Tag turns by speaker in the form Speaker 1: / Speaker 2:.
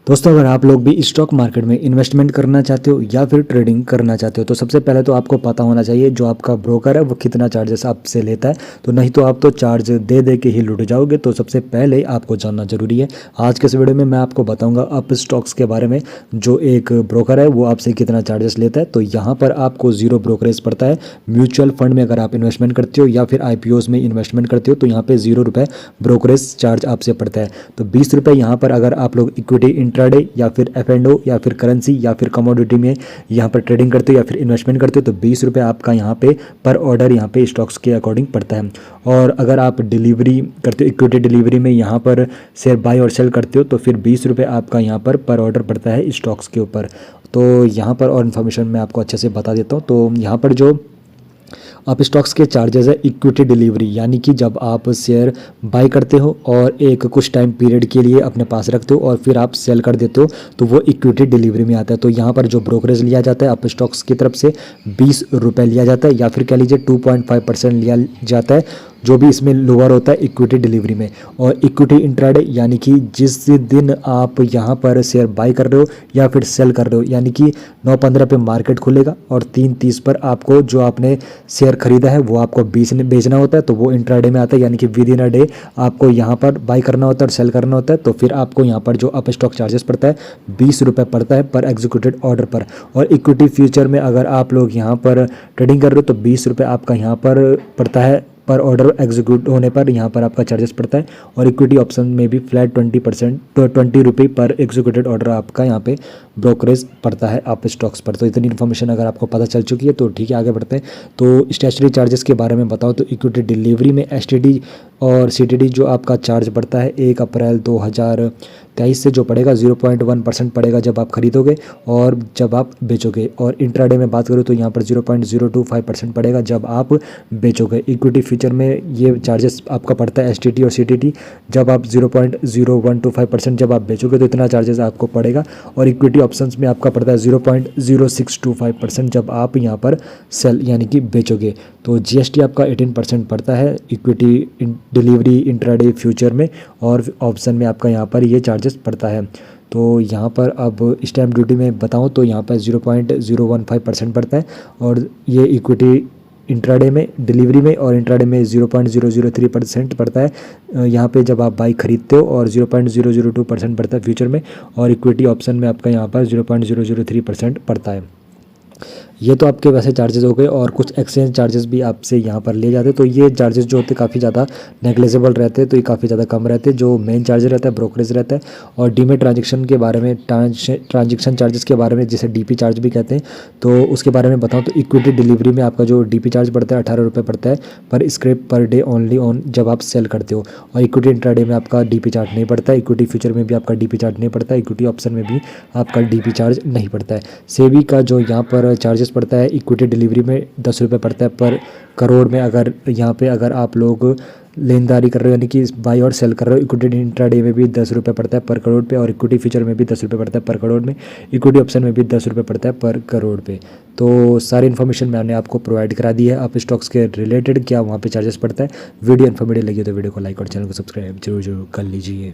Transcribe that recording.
Speaker 1: दोस्तों, अगर आप लोग भी स्टॉक मार्केट में इन्वेस्टमेंट करना चाहते हो या फिर ट्रेडिंग करना चाहते हो तो सबसे पहले तो आपको पता होना चाहिए जो आपका ब्रोकर है वो कितना चार्जेस आपसे लेता है। तो नहीं तो आप तो चार्ज दे दे के ही लुट जाओगे। तो सबसे पहले आपको जानना जरूरी है। आज के इस वीडियो में मैं आपको बताऊंगा अप स्टॉक्स के बारे में। जो एक ब्रोकर है वो आपसे कितना चार्जेस लेता है। तो यहाँ पर आपको जीरो ब्रोकरेज पड़ता है। म्यूचुअल फंड में अगर आप इन्वेस्टमेंट करते हो या फिर IPOs में इन्वेस्टमेंट करते हो तो यहाँ पे ₹0 ब्रोकरेज चार्ज आपसे पड़ता है। तो ₹20 यहाँ पर अगर आप लोग इक्विटी इंट्राडे या फिर F&O या फिर करेंसी या फिर कमोडिटी में यहाँ पर ट्रेडिंग करते हो या फिर इन्वेस्टमेंट करते हो तो ₹20 आपका यहाँ पे पर ऑर्डर यहाँ पे स्टॉक्स के अकॉर्डिंग पड़ता है। और अगर आप डिलीवरी करते हो इक्विटी डिलीवरी में यहाँ पर शेयर बाय और सेल करते हो तो फिर ₹20 आपका यहाँ पर ऑर्डर पड़ता है स्टॉक्स के ऊपर। तो यहाँ पर और इन्फॉर्मेशन मैं आपको अच्छे से बता देता हूँ। तो यहाँ पर जो आप स्टॉक्स के चार्जेस है इक्विटी डिलीवरी, यानी कि जब आप शेयर बाय करते हो और एक कुछ टाइम पीरियड के लिए अपने पास रखते हो और फिर आप सेल कर देते हो तो वो इक्विटी डिलीवरी में आता है। तो यहाँ पर जो ब्रोकरेज लिया जाता है आप स्टॉक्स की तरफ से ₹20 लिया जाता है या फिर कह लीजिए 2.5% लिया जाता है, जो भी इसमें लोअर होता है इक्विटी डिलीवरी में। और इक्विटी इंट्राडे यानी कि जिस दिन आप यहाँ पर शेयर बाय कर रहे हो या फिर सेल कर रहे हो, यानी कि 9:15 पे मार्केट खुलेगा और 3:30 पर आपको जो आपने शेयर खरीदा है वो आपको बेचना होता है। तो वो इंट्राडे में आता है, यानी कि विद इन अ डे आपको यहाँ पर बाय करना होता है और सेल करना होता है। तो फिर आपको यहाँ पर जो अप स्टॉक चार्जेस पड़ता है ₹20 पड़ता है पर एग्जीक्यूटेड ऑर्डर पर। और इक्विटी फ्यूचर में अगर आप लोग यहाँ पर ट्रेडिंग कर रहे हो तो ₹20 आपका यहाँ पर पड़ता है पर ऑर्डर एग्जीक्यूट होने पर यहाँ पर आपका चार्जेस पड़ता है। और इक्विटी ऑप्शन में भी फ्लैट 20% तो ₹20 पर एग्जीक्यूटेड ऑर्डर आपका यहाँ पे ब्रोकरेज पड़ता है आप स्टॉक्स पर। तो इतनी इन्फॉर्मेशन अगर आपको पता चल चुकी है तो ठीक है, आगे बढ़ते हैं। तो स्टेशनरी चार्जेस के बारे में बताओ तो इक्विटी डिलीवरी में STD और CTD जो आपका चार्ज पड़ता है 1 अप्रैल 2023 से जो पड़ेगा 0.1% पड़ेगा जब आप खरीदोगे और जब आप बेचोगे। और इंट्राडे में बात करूँ तो यहाँ पर 0.025% पड़ेगा जब आप बेचोगे। इक्विटी फ्यूचर में ये चार्जेस आपका पड़ता है STT और CTT जब आप 0.0125% जब आप बेचोगे तो इतना चार्जेस आपको पड़ेगा। और इक्विटी ऑप्शंस में आपका पड़ता है 0.0625% जब आप यहाँ पर सेल यानी कि बेचोगे। तो GST आपका 18% पड़ता है इक्विटी डिलीवरी इंट्राडे फ्यूचर में, और ऑप्शन में आपका यहाँ पर ये चार्जेस पड़ता है। तो यहाँ पर अब स्टैम्प ड्यूटी में बताऊँ तो यहाँ पर 0.015% पड़ता है। और ये इक्विटी इंट्राडे में डिलीवरी में और इंट्राडे में 0.003% पड़ता है यहाँ पे जब आप बाइक खरीदते हो, और 0.002% पड़ता है फ्यूचर में। और इक्विटी ऑप्शन में आपका यहाँ पर 0.003% पड़ता है। ये तो आपके वैसे चार्जेस हो गए। और कुछ एक्सचेंज चार्जेस भी आपसे यहाँ पर ले जाते हैं। तो ये चार्जेस जो होते हैं काफ़ी ज़्यादा नेग्लेजिबल रहते हैं, तो ये काफ़ी ज़्यादा कम रहते हैं। जो मेन चार्ज रहता है ब्रोकरेज रहता है। और डीमेट ट्रांजेक्शन के बारे में ट्रांजेक्शन चार्जेस के बारे में जिसे DP चार्ज भी कहते हैं तो उसके बारे में बताऊँ तो इक्विटी डिलीवरी में आपका जो DP चार्ज पड़ता है ₹18 पड़ता है पर script per day only on जब आप सेल करते हो। और इक्विटी इंट्राडे में आपका DP चार्ज नहीं पड़ता है। इक्विटी फ्यूचर में भी आपका DP चार्ज नहीं पड़ता है। इक्विटी ऑप्शन में भी आपका DP चार्ज नहीं पड़ता है। सेबी का जो यहाँ पर चार्जेस पड़ता है इक्विटी डिलीवरी में ₹10 पड़ता है पर करोड़ में। अगर यहाँ पे अगर आप लोग लेनदारी कर रहे हो यानी कि बाय और सेल कर रहे हो, इक्विटी इंट्राडे में भी ₹10 पड़ता है पर करोड़ पे। और इक्विटी फ्यूचर में भी ₹10 पड़ता है पर करोड़ में। इक्विटी ऑप्शन में भी ₹10 पड़ता है पर करोड़ पे। तो सारी इन्फॉर्मेशन मैंने आपको प्रोवाइड करा दी है आप स्टॉक्स के रिलेटेड क्या वहाँ पे चार्जेस पड़ता है। वीडियो इन्फॉर्मेटिव लगी तो वीडियो को लाइक और चैनल को सब्सक्राइब जरूर कर लीजिए।